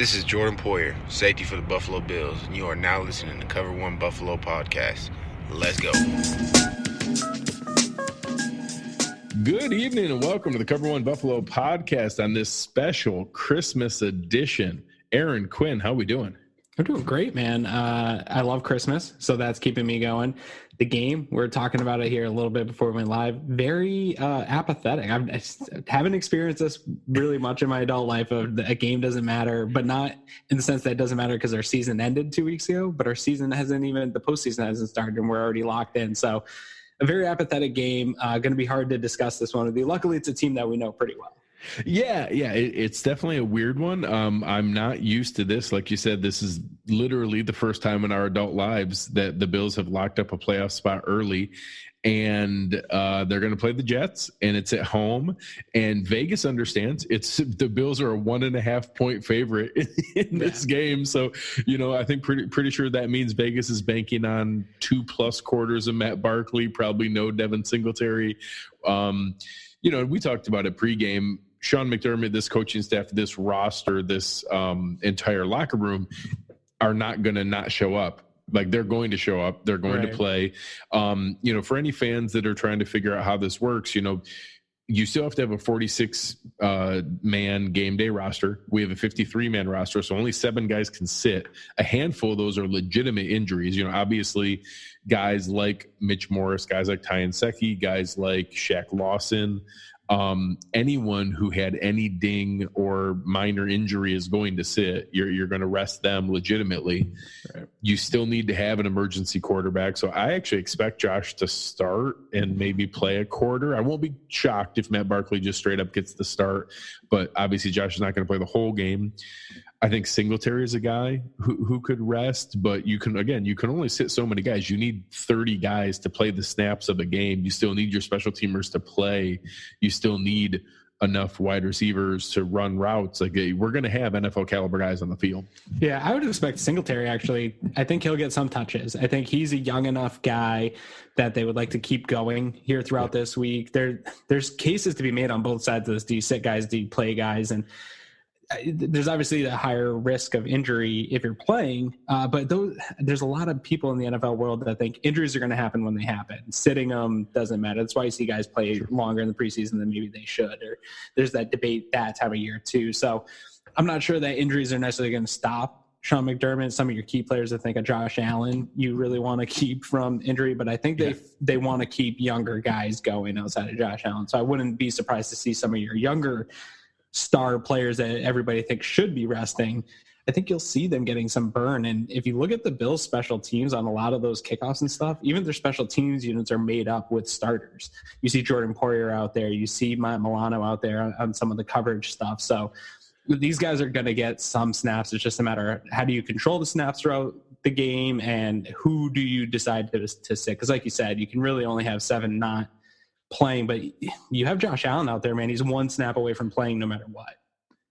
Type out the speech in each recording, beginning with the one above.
This is Jordan Poyer, safety for the Buffalo Bills, and you are now listening to Cover One Buffalo Podcast. Let's go. Good evening and welcome to the Cover One Buffalo Podcast on this special Christmas edition. Aaron, Quinn, how we doing? I'm doing great, man. I love Christmas, so that's keeping me going. The game, we're talking about it here a little bit before we went live. Very apathetic. I haven't experienced this really much in my adult life. A game doesn't matter, but not in the sense that it doesn't matter because our season ended 2 weeks ago, but our season hasn't even, the postseason hasn't started, and we're already locked in. So a very apathetic game. Going to be hard to discuss this one with you. Luckily, it's a team that we know pretty well. Yeah, it's definitely a weird one. I'm not used to this. Like you said, this is literally the first time in our adult lives that the Bills have locked up a playoff spot early, and they're going to play the Jets, and it's at home. And Vegas understands the Bills are a 1.5 point favorite in this game. So, I think pretty sure that means Vegas is banking on 2+ quarters of Matt Barkley, probably no Devin Singletary. We talked about it pregame. Sean McDermott, this coaching staff, this roster, this entire locker room are not going to not show up. Like, they're going to show up. They're going to play. For any fans that are trying to figure out how this works, you still have to have a 46-man game day roster. We have a 53-man roster, so only 7 guys can sit. A handful of those are legitimate injuries. Obviously, guys like Mitch Morris, guys like Ty Nsekhe, guys like Shaq Lawson, anyone who had any ding or minor injury is going to sit. You're going to rest them legitimately. Right. You still need to have an emergency quarterback. So I actually expect Josh to start and maybe play a quarter. I won't be shocked if Matt Barkley just straight up gets the start, but obviously Josh is not going to play the whole game. I think Singletary is a guy who could rest, but you can only sit so many guys. You need 30 guys to play the snaps of a game. You still need your special teamers to play. You still need enough wide receivers to run routes. Like, we're going to have NFL caliber guys on the field. Yeah, I would expect Singletary, actually. I think he'll get some touches. I think he's a young enough guy that they would like to keep going here throughout this week. There's cases to be made on both sides of this. Do you sit guys? Do you play guys? And there's obviously a higher risk of injury if you're playing, but there's a lot of people in the NFL world that think injuries are going to happen when they happen. Sitting them doesn't matter. That's why you see guys play longer in the preseason than maybe they should. Or there's that debate that time of year too. So I'm not sure that injuries are necessarily going to stop Sean McDermott. Some of your key players, I think of Josh Allen, you really want to keep from injury, but I think they want to keep younger guys going outside of Josh Allen. So I wouldn't be surprised to see some of your younger star players that everybody thinks should be resting. I think you'll see them getting some burn. And if you look at the Bills special teams on a lot of those kickoffs and stuff, even their special teams units are made up with starters. You see Jordan Poyer out there. You see Matt Milano out there on some of the coverage stuff. So these guys are going to get some snaps. It's just a matter of how do you control the snaps throughout the game and who do you decide to sit? Because like you said, you can really only have 7 not playing, but you have Josh Allen out there, man. He's 1 snap away from playing no matter what.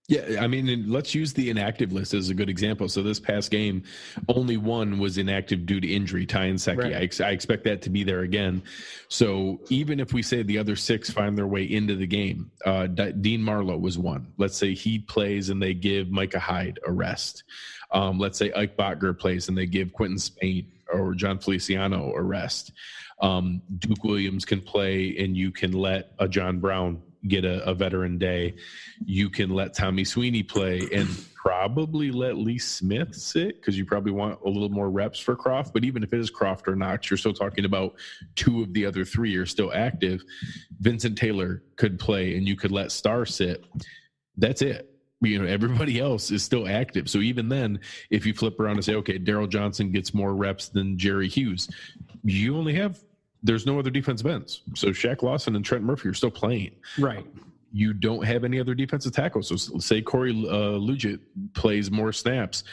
Yeah, I mean, let's use the inactive list as a good example. So this past game, only 1 was inactive due to injury, Ty Nsekhe. Right. I expect that to be there again. So even if we say the other 6 find their way into the game, Dean Marlowe was 1. Let's say he plays and they give Micah Hyde a rest. Let's say Ike Botger plays and they give Quentin Spain or John Feliciano a rest. Duke Williams can play and you can let a John Brown get a veteran day. You can let Tommy Sweeney play and probably let Lee Smith sit because you probably want a little more reps for Croft. But even if it is Croft or Knox, you're still talking about 2 of the other 3 are still active. Vincent Taylor could play and you could let Starr sit. That's it. Everybody else is still active. So even then, if you flip around and say, okay, Darryl Johnson gets more reps than Jerry Hughes, there's no other defensive ends. So Shaq Lawson and Trent Murphy are still playing. Right. You don't have any other defensive tackles. So say Corey Lugitt plays more snaps.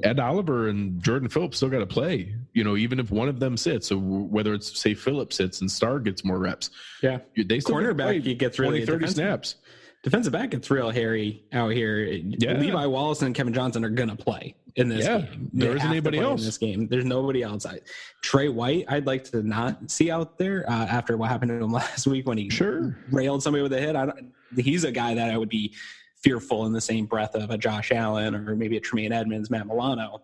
Ed Oliver and Jordan Phillips still got to play, even if one of them sits. So whether it's, say, Phillips sits and Starr gets more reps. Yeah. They still Cornerback, he gets really 30 snaps. Defensive back gets real hairy out here. Yeah. Levi Wallace and Kevin Johnson are going to play in this game. There isn't anybody else in this game. There's nobody else. Trey White, I'd like to not see out there after what happened to him last week when he railed somebody with a hit. He's a guy that I would be fearful in the same breath of a Josh Allen or maybe a Tremaine Edmonds, Matt Milano.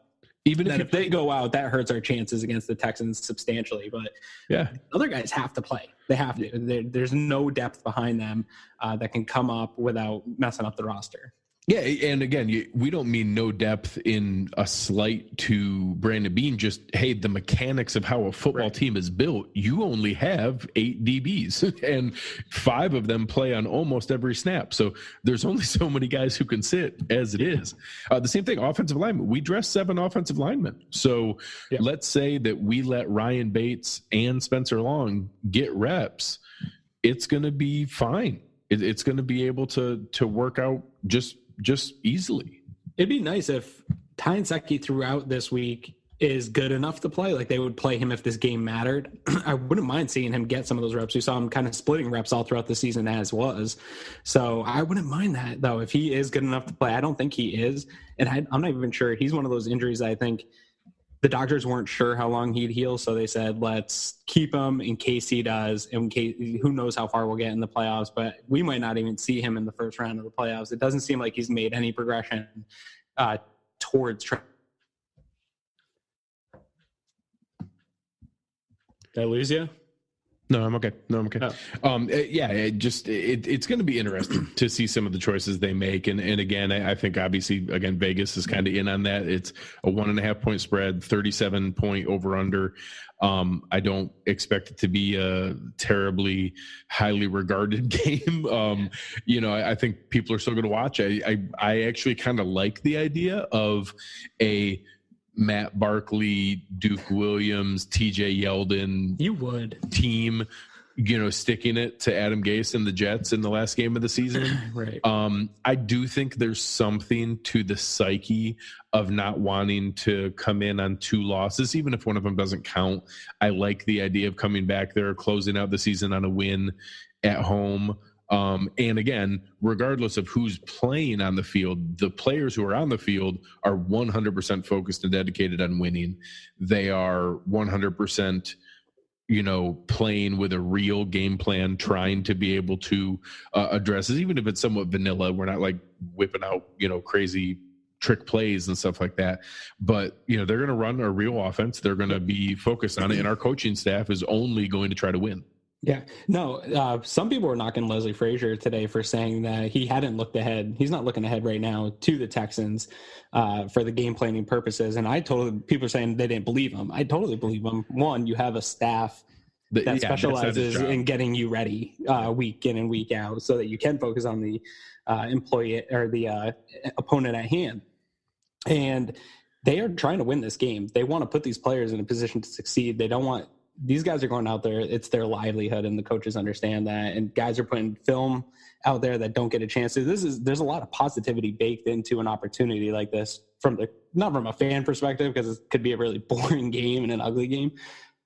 Even if they go out, that hurts our chances against the Texans substantially. But yeah, other guys have to play. They have to. There's no depth behind them that can come up without messing up the roster. Yeah, and again, we don't mean no depth in a slight to Brandon Beane. Just, hey, the mechanics of how a football team is built, you only have 8 DBs, and 5 of them play on almost every snap. So there's only so many guys who can sit as it is. The same thing, offensive linemen. We dress 7 offensive linemen. So let's say that we let Ryan Bates and Spencer Long get reps. It's going to be fine. It's going to be able to work out just easily. It'd be nice if Ty Nsekhe throughout this week is good enough to play. Like, they would play him if this game mattered. I wouldn't mind seeing him get some of those reps. We saw him kind of splitting reps all throughout the season as was. So I wouldn't mind that, though, if he is good enough to play. I don't think he is. And I'm not even sure. He's one of those injuries I think the doctors weren't sure how long he'd heal, so they said, let's keep him in case he does. In case, who knows how far we'll get in the playoffs, but we might not even see him in the first round of the playoffs. It doesn't seem like he's made any progression towards. Did I lose you? No, I'm okay. Oh. It's going to be interesting to see some of the choices they make. And again, I think obviously, again, Vegas is kind of in on that. It's a 1.5 point spread, 37 point over under. I don't expect it to be a terribly highly regarded game. I think people are still going to watch. I actually kind of like the idea of a Matt Barkley, Duke Williams, TJ Yeldon team, sticking it to Adam Gase and the Jets in the last game of the season. Right. I do think there's something to the psyche of not wanting to come in on 2 losses, even if one of them doesn't count. I like the idea of coming back there, closing out the season on a win at home. And again, regardless of who's playing on the field, the players who are on the field are 100% focused and dedicated on winning. They are 100%, playing with a real game plan, trying to be able to address it, even if it's somewhat vanilla. We're not like whipping out, crazy trick plays and stuff like that. But, they're going to run a real offense. They're going to be focused on it. And our coaching staff is only going to try to win. Yeah, no, some people were knocking Leslie Frazier today for saying that he hadn't looked ahead. He's not looking ahead right now to the Texans for the game planning purposes. And people are saying they didn't believe him. I totally believe him. One, you have a staff that specializes in getting you ready week in and week out so that you can focus on the employee or the opponent at hand. And they are trying to win this game. They want to put these players in a position to succeed. They don't want these guys are going out there. It's their livelihood, and the coaches understand that. And guys are putting film out there that don't get a chance to. There's a lot of positivity baked into an opportunity like this not from a fan perspective, because it could be a really boring game and an ugly game,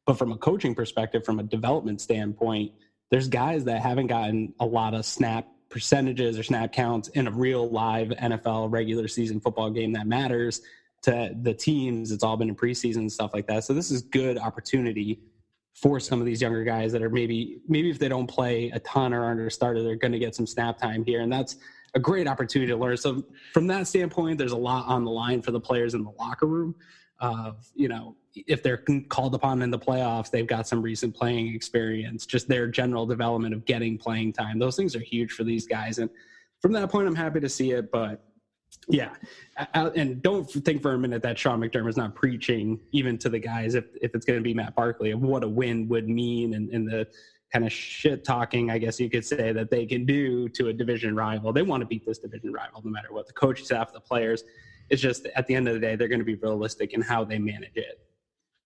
but from a coaching perspective, from a development standpoint, there's guys that haven't gotten a lot of snap percentages or snap counts in a real live NFL regular season football game that matters to the teams. It's all been in preseason and stuff like that. So this is good opportunity for some of these younger guys that are maybe if they don't play a ton or aren't a starter, they're going to get some snap time here. And that's a great opportunity to learn. So from that standpoint, there's a lot on the line for the players in the locker room. If they're called upon in the playoffs, they've got some recent playing experience, just their general development of getting playing time. Those things are huge for these guys. And from that point, I'm happy to see it, but yeah. And don't think for a minute that Sean McDermott's not preaching even to the guys, if it's going to be Matt Barkley, of what a win would mean and the kind of shit talking, I guess you could say, that they can do to a division rival. They want to beat this division rival no matter what. The coaching staff, the players, it's just at the end of the day, they're going to be realistic in how they manage it.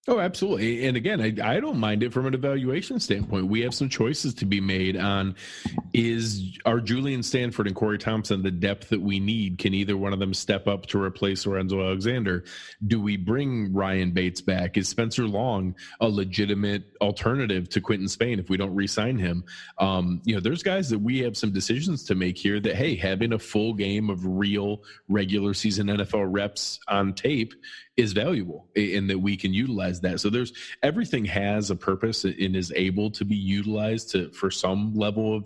Oh, absolutely. And again, I don't mind it from an evaluation standpoint. We have some choices to be made on, are Julian Stanford and Corey Thompson the depth that we need? Can either one of them step up to replace Lorenzo Alexander? Do we bring Ryan Bates back? Is Spencer Long a legitimate alternative to Quentin Spain if we don't re-sign him? There's guys that we have some decisions to make here that, hey, having a full game of real regular season NFL reps on tape is valuable and that we can utilize utilize that. So everything has a purpose and is able to be utilized for some level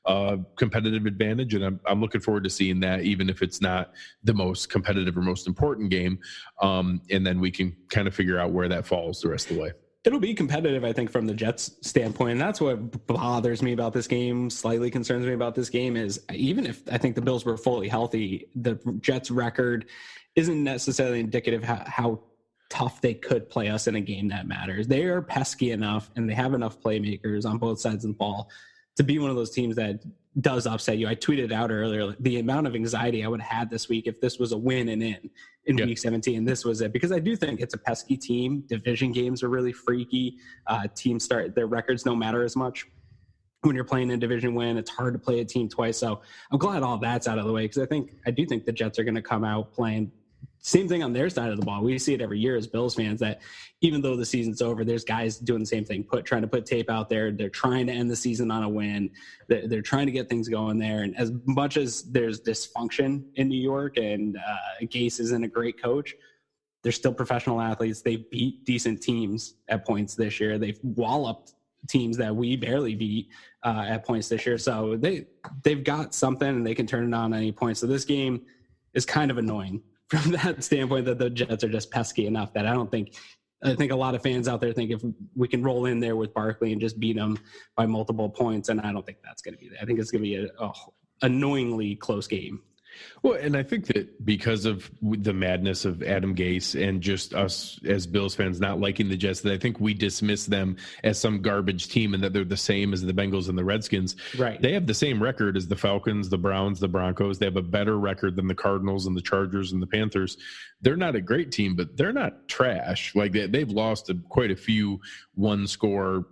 of competitive advantage, and I'm looking forward to seeing that, even if it's not the most competitive or most important game, and then we can kind of figure out where that falls the rest of the way. It'll be competitive, I think, from the Jets' standpoint, and that's what bothers me about this game, slightly concerns me about this game, is even if I think the Bills were fully healthy, the Jets' record isn't necessarily indicative how tough they could play us in a game that matters. They are pesky enough, and they have enough playmakers on both sides of the ball to be one of those teams that does upset you. I tweeted out earlier the amount of anxiety I would have had this week if this was a win and in week 17. This was it, because I do think it's a pesky team. Division games are really freaky. Teams their records don't matter as much when you're playing a division win. It's hard to play a team twice. So I'm glad all that's out of the way, because I do think the Jets are going to come out playing same thing on their side of the ball. We see it every year as Bills fans, that even though the season's over, there's guys doing the same thing, trying to put tape out there. They're trying to end the season on a win. They're trying to get things going there. And as much as there's dysfunction in New York, and Gase isn't a great coach, they're still professional athletes. They beat decent teams at points this year. They've walloped teams that we barely beat at points this year. So they've got something, and they can turn it on at any point. So this game is kind of annoying from that standpoint, that the Jets are just pesky enough that I think a lot of fans out there think if we can roll in there with Barkley and just beat them by multiple points, and I don't think that's going to be there. I think it's going to be a annoyingly close game. Well, and I think that because of the madness of Adam Gase and just us as Bills fans not liking the Jets, that I think we dismiss them as some garbage team, and that they're the same as the Bengals and the Redskins. Right. They have the same record as the Falcons, the Browns, the Broncos. They have a better record than the Cardinals and the Chargers and the Panthers. They're not a great team, but they're not trash. Like they've lost quite a few one-score,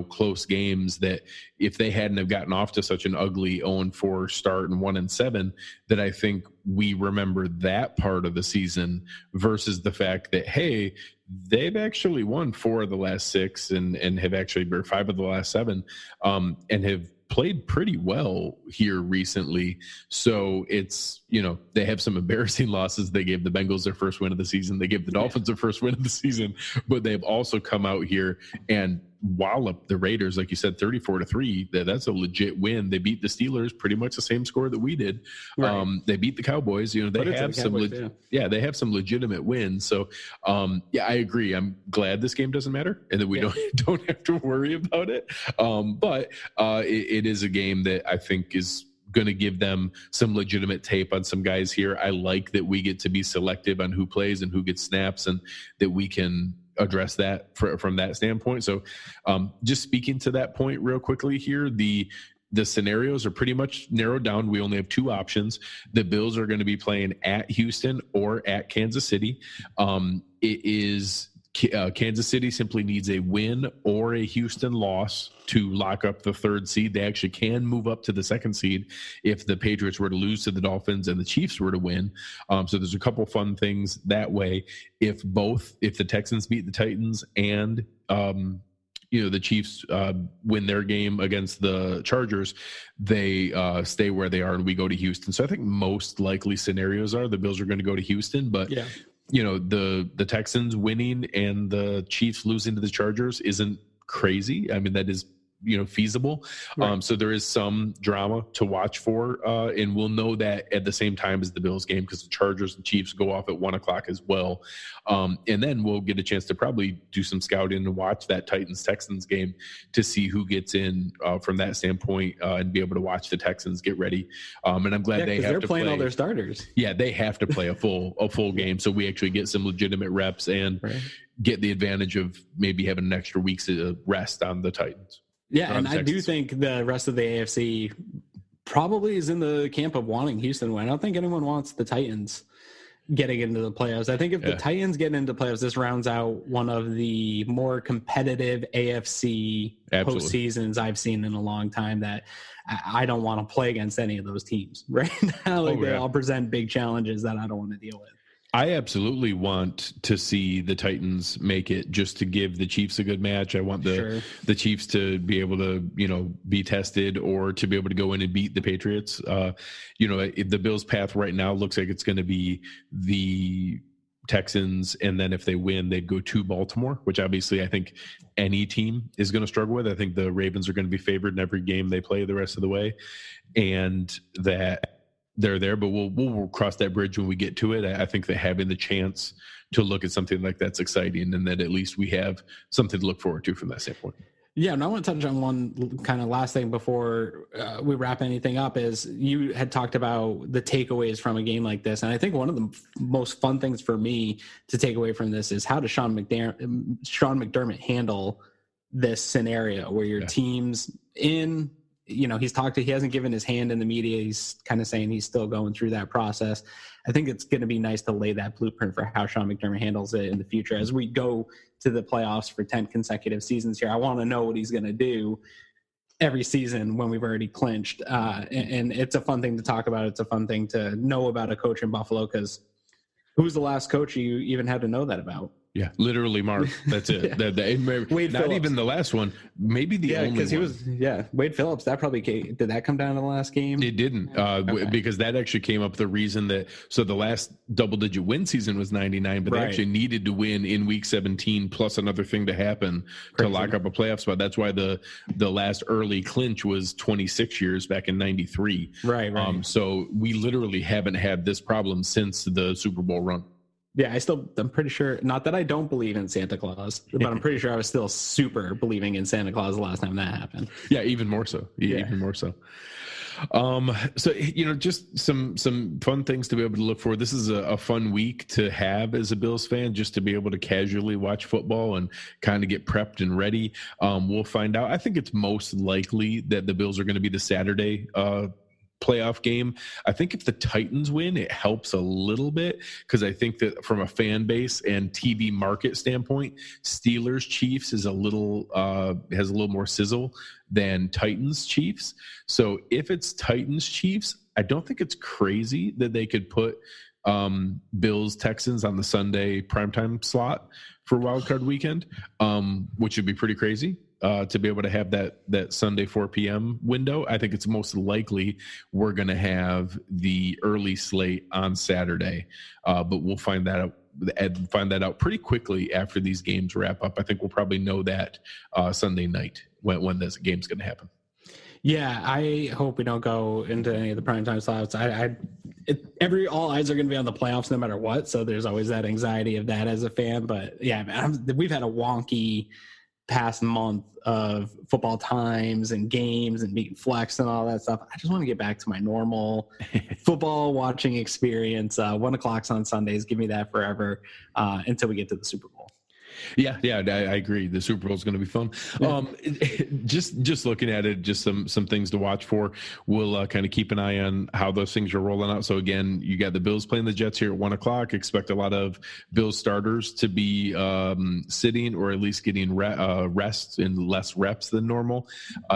close games that if they hadn't have gotten off to such an ugly 0-4 start and 1-7, that I think we remember that part of the season versus the fact that, hey, they've actually won 4 of the last 6 and have actually, or 5 of the last 7, and have played pretty well here recently. So it's, they have some embarrassing losses. They gave the Bengals their first win of the season. They gave the Dolphins their first win of the season, but they've also come out here and wallop the Raiders, like you said, 34-3. That's a legit win. They beat the Steelers, pretty much the same score that we did. Right. They beat the Cowboys. They have they have some legitimate wins. So I agree. I'm glad this game doesn't matter and that we don't have to worry about it. But it is a game that I think is going to give them some legitimate tape on some guys here. I like that we get to be selective on who plays and who gets snaps, and that we can address that from that standpoint. So just speaking to that point real quickly here, the scenarios are pretty much narrowed down. We only have 2 options. The Bills are going to be playing at Houston or at Kansas City. It is Kansas City simply needs a win or a Houston loss to lock up the 3rd seed. They actually can move up to the 2nd seed if the Patriots were to lose to the Dolphins and the Chiefs were to win. So there's a couple fun things that way. If the Texans beat the Titans and the Chiefs win their game against the Chargers, they stay where they are and we go to Houston. So I think most likely scenarios are the Bills are going to go to Houston, but the Texans winning and the Chiefs losing to the Chargers isn't crazy. I mean, that is feasible. Right. So there is some drama to watch for, and we'll know that at the same time as the Bills game, because the Chargers and Chiefs go off at 1:00 as well. And then we'll get a chance to probably do some scouting and watch that Titans-Texans game to see who gets in from that standpoint, and be able to watch the Texans get ready. And I'm glad they're playing all their starters. Yeah, they have to play a full game, so we actually get some legitimate reps and get the advantage of maybe having an extra week's rest on the Titans. Yeah, and I do think the rest of the AFC probably is in the camp of wanting Houston to win. I don't think anyone wants the Titans getting into the playoffs. I think if the Titans get into playoffs, this rounds out one of the more competitive AFC postseasons I've seen in a long time, that I don't want to play against any of those teams right now. They all present big challenges that I don't want to deal with. I absolutely want to see the Titans make it, just to give the Chiefs a good match. I want the Chiefs to be able to, be tested, or to be able to go in and beat the Patriots. The Bills' path right now looks like it's going to be the Texans, and then if they win, they'd go to Baltimore, which obviously I think any team is going to struggle with. I think the Ravens are going to be favored in every game they play the rest of the way, and that they're there, but we'll cross that bridge when we get to it. I think that having the chance to look at something like that's exciting, and that at least we have something to look forward to from that standpoint. Yeah, and I want to touch on one kind of last thing before we wrap anything up. Is you had talked about the takeaways from a game like this, and I think one of the most fun things for me to take away from this is how does Sean McDermott handle this scenario where your team's in. He hasn't given his hand in the media. He's kind of saying he's still going through that process. I think it's going to be nice to lay that blueprint for how Sean McDermott handles it in the future. As we go to the playoffs for 10 consecutive seasons here, I want to know what he's going to do every season when we've already clinched. And it's a fun thing to talk about. It's a fun thing to know about a coach in Buffalo, because who's the last coach you even had to know that about? Yeah, literally, Mark. That's it. Wade not Phillips. Even the last one. Maybe the only one. Because he was, Wade Phillips. That probably did that come down in the last game? It didn't, because that actually came up the reason that. So the last double-digit win season was 99, but they actually needed to win in Week 17 plus another thing to happen to lock up a playoff spot. That's why the last early clinch was 26 years back in 93. Right. So we literally haven't had this problem since the Super Bowl run. Yeah, I'm pretty sure, not that I don't believe in Santa Claus, but I'm pretty sure I was still super believing in Santa Claus the last time that happened. Yeah, even more so. Even more so. So, just some fun things to be able to look for. This is a fun week to have as a Bills fan, just to be able to casually watch football and kind of get prepped and ready. We'll find out. I think it's most likely that the Bills are going to be the Saturday playoff game. I think if the Titans win, it helps a little bit, because I think that from a fan base and TV market standpoint, Steelers Chiefs is has a little more sizzle than Titans Chiefs. So if it's Titans Chiefs, I don't think it's crazy that they could put Bills Texans on the Sunday primetime slot for wildcard weekend, which would be pretty crazy. To be able to have that Sunday 4 p.m. window. I think it's most likely we're going to have the early slate on Saturday, but we'll find that out pretty quickly after these games wrap up. I think we'll probably know that Sunday night when this game's going to happen. Yeah, I hope we don't go into any of the primetime slots. All eyes are going to be on the playoffs no matter what, so there's always that anxiety of that as a fan. But yeah, man, we've had a wonky past month of football times and games and meeting flex and all that stuff. I just want to get back to my normal football watching experience. 1 o'clock's on Sundays. Give me that forever until we get to the Super Bowl. Yeah, I agree. The Super Bowl is going to be fun. Just looking at it, just some things to watch for. We'll kind of keep an eye on how those things are rolling out. So again, you got the Bills playing the Jets here at 1 o'clock. Expect a lot of Bills starters to be sitting, or at least getting rest and less reps than normal.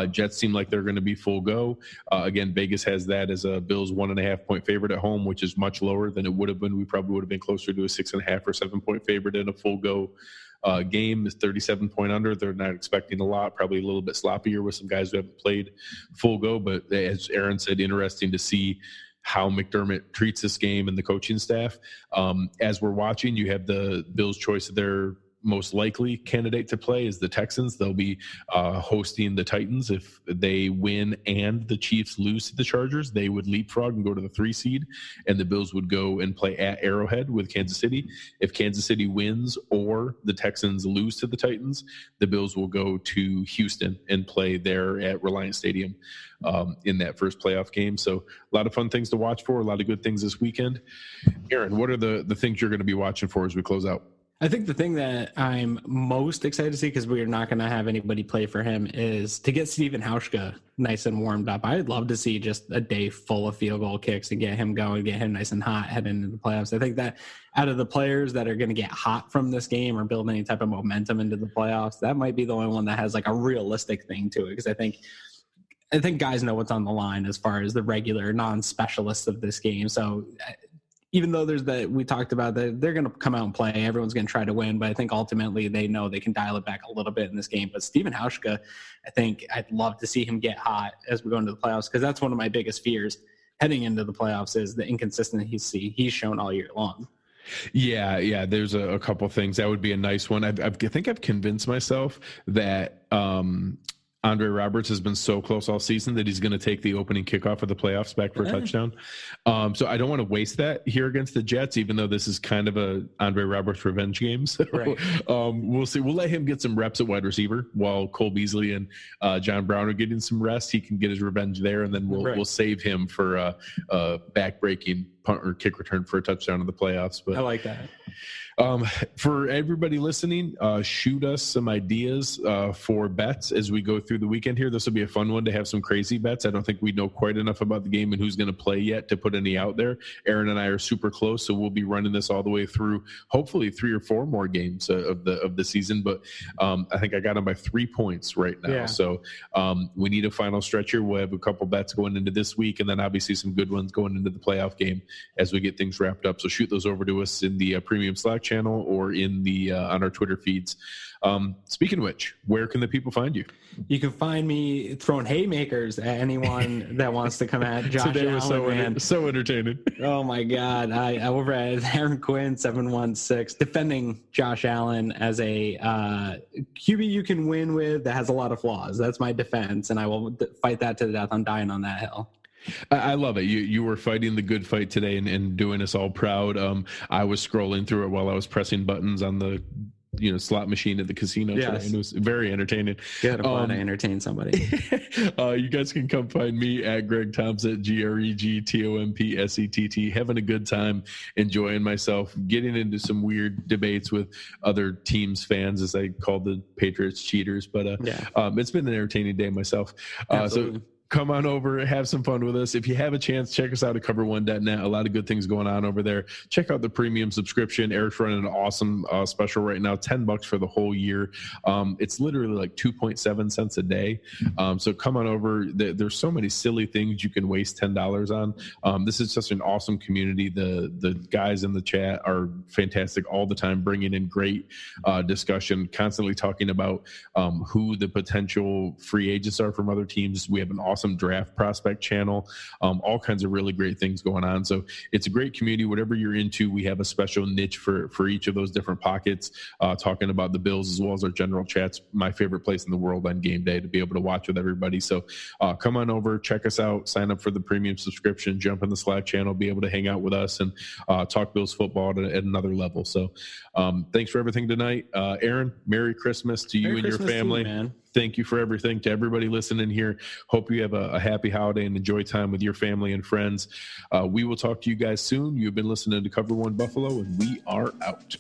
Jets seem like they're going to be full go. Again, Vegas has that as a Bills 1.5 point favorite at home, which is much lower than it would have been. We probably would have been closer to a 6.5 or 7 point favorite in a full go game. Is 37 point under. They're not expecting a lot, probably a little bit sloppier with some guys who haven't played full go. But as Aaron said, interesting to see how McDermott treats this game and the coaching staff. As we're watching, you have the Bills' choice of their most likely candidate to play is the Texans. They'll be hosting the Titans. If they win and the Chiefs lose to the Chargers, they would leapfrog and go to the 3 seed, and the Bills would go and play at Arrowhead with Kansas City. If Kansas City wins or the Texans lose to the Titans, the Bills will go to Houston and play there at Reliant Stadium in that first playoff game. So a lot of fun things to watch for, a lot of good things this weekend. Aaron, what are the things you're going to be watching for as we close out? I think the thing that I'm most excited to see, because we're not going to have anybody play for him, is to get Steven Hauschka nice and warmed up. I'd love to see just a day full of field goal kicks and get him going, get him nice and hot heading into the playoffs. I think that out of the players that are going to get hot from this game or build any type of momentum into the playoffs, that might be the only one that has like a realistic thing to it. Because I think guys know what's on the line as far as the regular non-specialists of this game. So even though there's that we talked about that they're going to come out and play, everyone's going to try to win, but I think ultimately they know they can dial it back a little bit in this game. But Steven Hauschka, I think I'd love to see him get hot as we go into the playoffs, because that's one of my biggest fears heading into the playoffs is the inconsistency he's shown all year long. Yeah. There's a couple things that would be a nice one. I think I've convinced myself that Andre Roberts has been so close all season that he's going to take the opening kickoff of the playoffs back for a touchdown. So I don't want to waste that here against the Jets, even though this is kind of a Andre Roberts revenge game. So we'll see. We'll let him get some reps at wide receiver while Cole Beasley and John Brown are getting some rest. He can get his revenge there, and then we'll save him for a back-breaking punt or kick return for a touchdown in the playoffs. But I like that. For everybody listening, shoot us some ideas for bets as we go through the weekend here. This will be a fun one to have some crazy bets. I don't think we know quite enough about the game and who's going to play yet to put any out there. Aaron and I are super close, so we'll be running this all the way through, hopefully 3 or 4 more games of the season. But I think I got them by 3 points right now. Yeah. So we need a final stretch here. We'll have a couple bets going into this week, and then obviously some good ones going into the playoff game as we get things wrapped up. So shoot those over to us in the premium Slack channel or in the on our Twitter feeds. Speaking of which, where can the people find you? You can find me throwing haymakers at anyone that wants to come at Josh Today Allen. Was so entertaining. Oh my God. I over at Aaron Quinn 716 defending Josh Allen as a QB you can win with that has a lot of flaws. That's my defense, and I will fight that to the death. I'm dying on that hill. I love it. You were fighting the good fight today and doing us all proud. I was scrolling through it while I was pressing buttons on the slot machine at the casino today, and it was very entertaining. Good. I'm glad I entertained somebody. You guys can come find me at Greg Thompson, GregTompsett, having a good time, enjoying myself, getting into some weird debates with other teams' fans, as I call the Patriots cheaters. But it's been an entertaining day myself. So come on over, have some fun with us. If you have a chance, check us out at cover1.net. A lot of good things going on over there. Check out the premium subscription. Eric's running an awesome special right now, $10 for the whole year. It's literally like 2.7 cents a day. So come on over. There's so many silly things you can waste $10 on. This is just an awesome community. The guys in the chat are fantastic all the time, bringing in great discussion, constantly talking about who the potential free agents are from other teams. We have an awesome draft prospect channel, all kinds of really great things going on. So it's a great community. Whatever you're into, we have a special niche for each of those different pockets, talking about the Bills as well as our general chats. My favorite place in the world on game day to be able to watch with everybody. So come on over, check us out, sign up for the premium subscription, jump in the Slack channel, be able to hang out with us and talk Bills football at another level. So thanks for everything tonight. Aaron, Merry Christmas to you and your family. To you, man. Thank you for everything to everybody listening here. Hope you have a happy holiday and enjoy time with your family and friends. We will talk to you guys soon. You've been listening to Cover One Buffalo, and we are out.